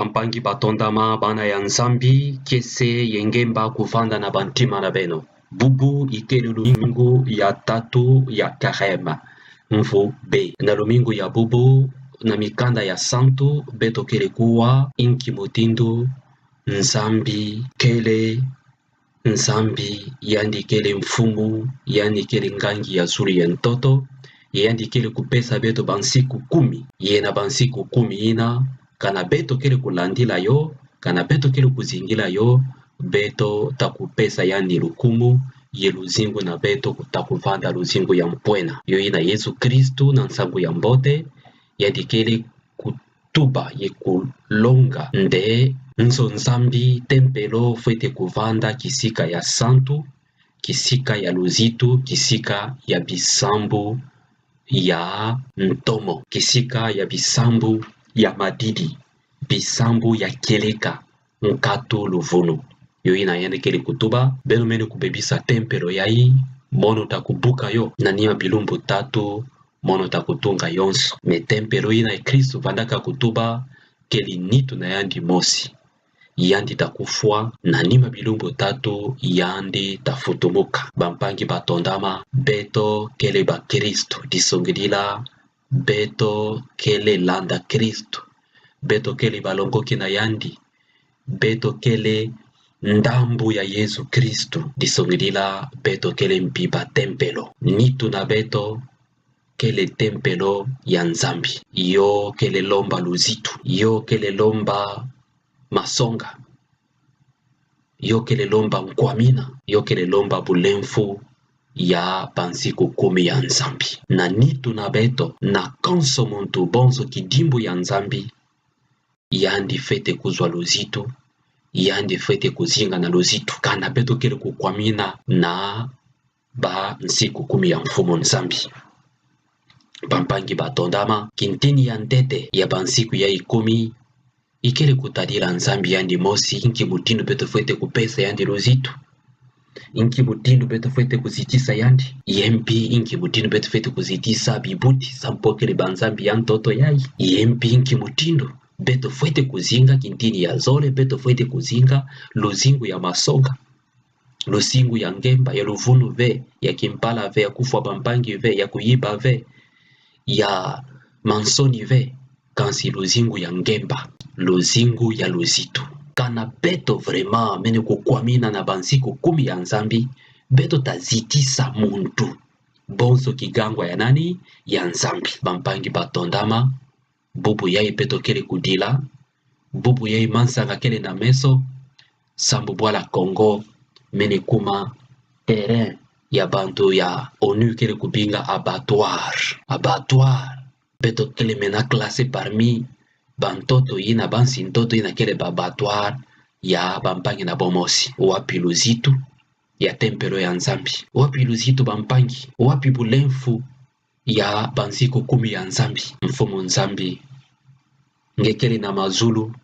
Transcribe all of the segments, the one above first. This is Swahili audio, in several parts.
Bampangi batondama bana ya nzambi kese yengemba kuvanda na bantima na beno. Bubu ikeli lumingu ya tatu ya karema. Mfu B. Na lumingu ya bubu na mikanda ya santu beto kele kuwa inki mutindu nzambi kele nzambi yandi kele mfumu yandi kele ngangi ya zuri ya ntoto yandi kele kupesa beto bansiku 10 yena bansiku 10 ina kana beto kele kulandila yo kana beto kele kuzingila yo beto takupesa yandi lukumu ye luzingu na beto kutakuvanda luzingu ya mpwena yo ina Yesu Kristu na nsangu ya mbote yandi kele kutuba ye kulonga nde nzo nzambi tempelo fwete kuvanda kisika ya santu kisika ya luzitu kisika ya bisambu ya ntomo kisika ya bisambu ya madidi bisambu ya keleka nkatu luvunu yo ina yende kele kutuba beno mene kubebisa tempelo yai mono takubuka yo na niya bilumbu tatu mono takutunga yonso me tempelo ina Kristu vandaka kutuba keli nitu na yandi mosi yandi takufwa na nima bilumbu tatu yandi tafutumuka bampangi batondama beto kele ba Kristu disongilila beto kele landa Kristu beto kele balongoki na yandi beto kele ndambu ya Yesu Kristu disongilila beto kele mpiba tempelo nitu na beto kele tempelo ya nzambi yo kele lomba luzitu yo kele lomba masonga yo kele lomba nkwamina yo kele lomba bulemfu ya pansiku 10 ya nzambi na nitu na beto na kanso muntu bonzo kidimbu ya nzambi yandi fete kuzwa luzitu yandi fete kuzinga na luzitu kana beto kele kukwamina na ba nsiku 10 ya mfumo nzambi bampangi batondama kintini ya ndete ya bansiku ya 10 ikele kutadila nzambi yandi mosi inki mutindu beto fwete kupesa yandi luzitu inki mutindu beto fwete kuzitisa yandi yempi inki mutindu beto fwete kuzitisa bibuti sampokele banzambi ya ntoto yai yempi inki mutindu beto fwete kuzinga kintini ya zole beto fwete kuzinga luzingu ya masonga luzingu ya ngemba ya luvunu ve ya kimpala ve ya kufwa bampangi ve ya kuyiba ve ya mansoni ve kansi luzingu ya ngemba luzingu ya luzitu kana beto vrema mene kukwamina na bansiku 10 ya nzambi beto tazitisa muntu bonso kigangwa ya nani ya nzambi bampangi batondama bubu yai beto kele kudila bubu yai mansanga kele na meso sambu bwala Kongo mene kuma terrain ya bantu ya ONU kele kubinga abattoir beto kele mena classé parmi bantoto yina bansintoto yina kele babattoir ya bampangi na bomosi wapi luzitu ya tempelo ya nzambi wapi luzitu bampangi wapi bulemfu ya bansiku 10 ya nzambi mfumo nzambi ngekele na mazulu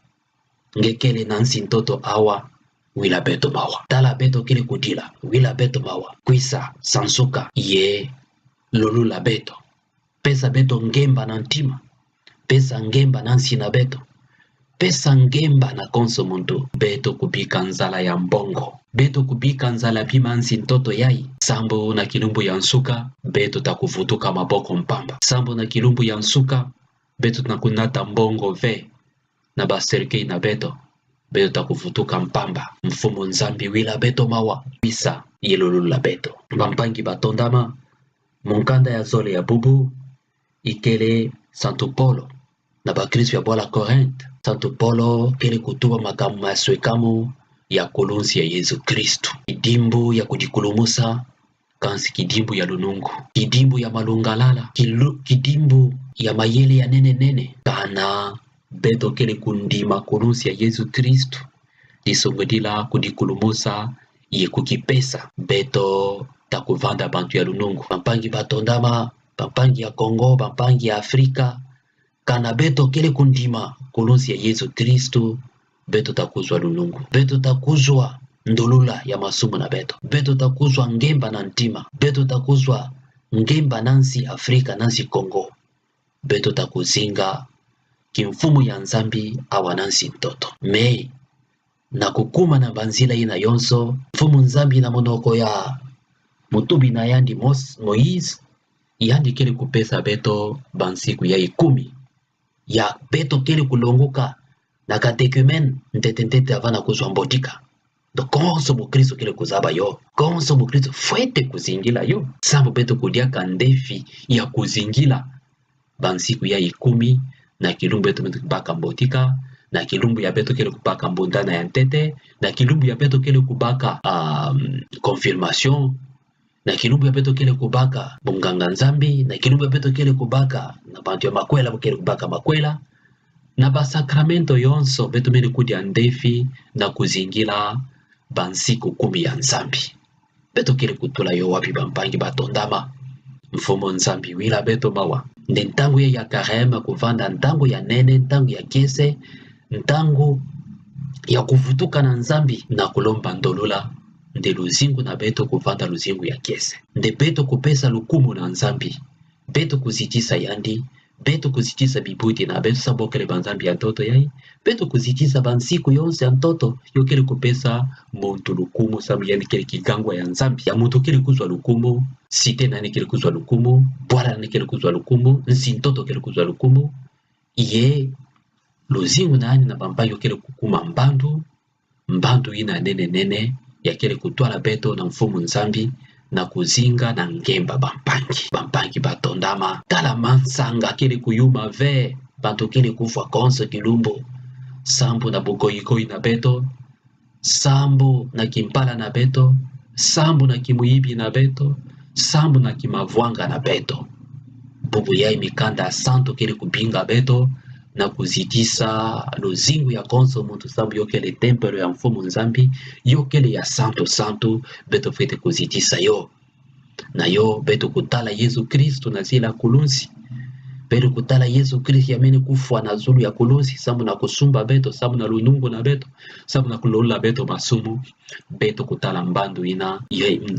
ngekele na nsintoto awa wila beto mawa tala beto kele kudila wila beto mawa kwisa sansuka ye lulula beto pesa beto ngemba na ntima pesa ngemba na nsina beto pesa ngemba na konso muntu beto kubika nzala ya mbongo beto kubika nzala pima nsintoto yai sambo na kilumbu ya nsuka beto takuvutuka maboko mpamba sambo na kilumbu ya nsuka beto nakunata mbongo ve na baserkei na beto beto takuvutuka mpamba mfumo nzambi wila beto mawa bisa yelulula beto bampangi batondama munkanda ya zole ya bubu ikele Santo Polo na bakristo ya bwala Korinte Santo Polo kele kutuba makamu maswekamu ya kolonsi ya Yesu Kristu kidimbu ya kujikulumusa kansi kidimbu ya lunungu kidimbu ya malungalala kidimbu ya mayele ya nene kana beto kele kundima kolonsi ya Yesu Kristu disongedila kudikulumusa ye kukipesa beto takuvanda bantu ya lunungu bampangi batondama bampangi ya Kongo bampangi ya Afrika kana beto kele kundima kolonsi ya Yesu Kristu beto takuzwa lunungu beto takuzwa ndolula ya masumu na beto takuzwa ngemba na ntima beto takuzwa ngemba nansi Afrika nansi Kongo beto takuzinga kimfumu ya nzambi awanansi mtoto me na kukuma na banzila ina yonso mfumu nzambi na monoko ya mutubi na yandi Moise yandi kele kupesa beto bansiku ya 10 ya beto kele kulongoka na katekumen ntetentete avana kuzwa mbotika do konso mukristo kele kuzaba yo konso mukristo fwete kuzingila yo sambo beto kudia kandefi ya kuzingila bansiku ya 10 na kilumbu beto kubaka mbotika na kilumbu ya beto kele kubaka mbundana ya ntete na kilumbu ya beto kele kubaka confirmation na kilumbu ya beto kele kubaka bunganga nzambi na kilumbu ya beto kele kubaka na bantu ya makwela kele kubaka makwela na basakramento yonso beto mene kudia ndefi na kuzingila bansiku 10 ya nzambi beto kele kutula yo wapi bampangi batondama mfumo nzambi wila beto mawa nde ntangu ya karema kuvanda ntangu ya nene ntangu ya kese ntangu ya kuvutuka na nzambi na kulomba ndolula nde luzingu na beto kuvanda luzingu ya kese nde beto kupesa lukumu na nzambi beto kuzitisa yandi beto kuzitisa bibuti na beto sabokele banzambi ya ntoto yai beto kuzitisa bansiku yonse ya ntoto yokele kupesa muntu lukumu sabu yani kele kigangwa ya nzambi ya muntu kele kuzwa lukumu site nani kele kuzwa lukumu bwala nani kele kuzwa lukumu nsi ntoto kele kuzwa lukumu iye luzingu nani na bambayo kele kukuma mbandu ina nene ya kele kutwala beto na mfumu nzambi na kuzinga na ngemba bampangi batondama tala mansanga kele kuyuma ve bantu kele kufa konso kilumbu sambu na bugoyikoi na beto sambu na kimpala na beto sambu na kimuibi na beto sambu na kimavwanga na beto bubu yai mikanda santo kele kubinga beto na kuzitisa luzingu ya konso muntu sambu yokele tempelo ya mfumu nzambi yokele ya santo beto fete kuzitisa yo na yo beto kutala Yesu Kristo na zila kulunsi beto kutala Yesu Kristo yamene kufwa na zulu ya kulunsi sambu na kusumba beto sambu na lunungu na beto sambu na kulula beto masumu beto kutala mbandu ina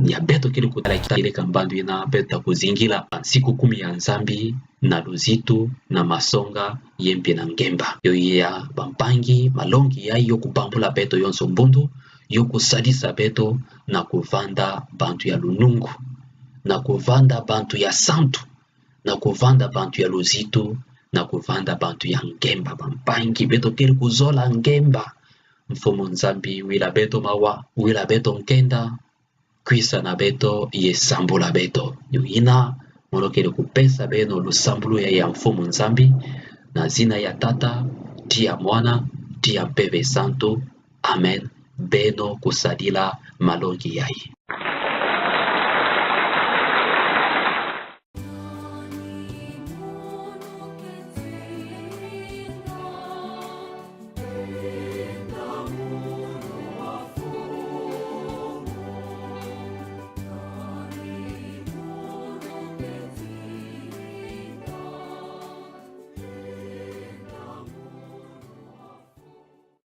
ya beto kile kutala kitile kambandu ina beto kuzingila siku 10 ya nzambi na luzitu na masonga yempi na ngemba yo ya bampangi malongi ya yo kubambula beto yonso mbundu yo kusadisa beto na kuvanda bantu ya lunungu na kuvanda bantu ya santu na kuvanda bantu ya luzitu na kuvanda bantu ya ngemba bampangi beto kile kuzola ngemba mfumu nzambi wila beto mawa wila beto nkenda kwisa na beto yesambula beto yuina molokele kupesa beno lusambulu ya mfumu nzambi na zina ya tata tia mwana tia mpeve santo amen beno kusadila malongi yai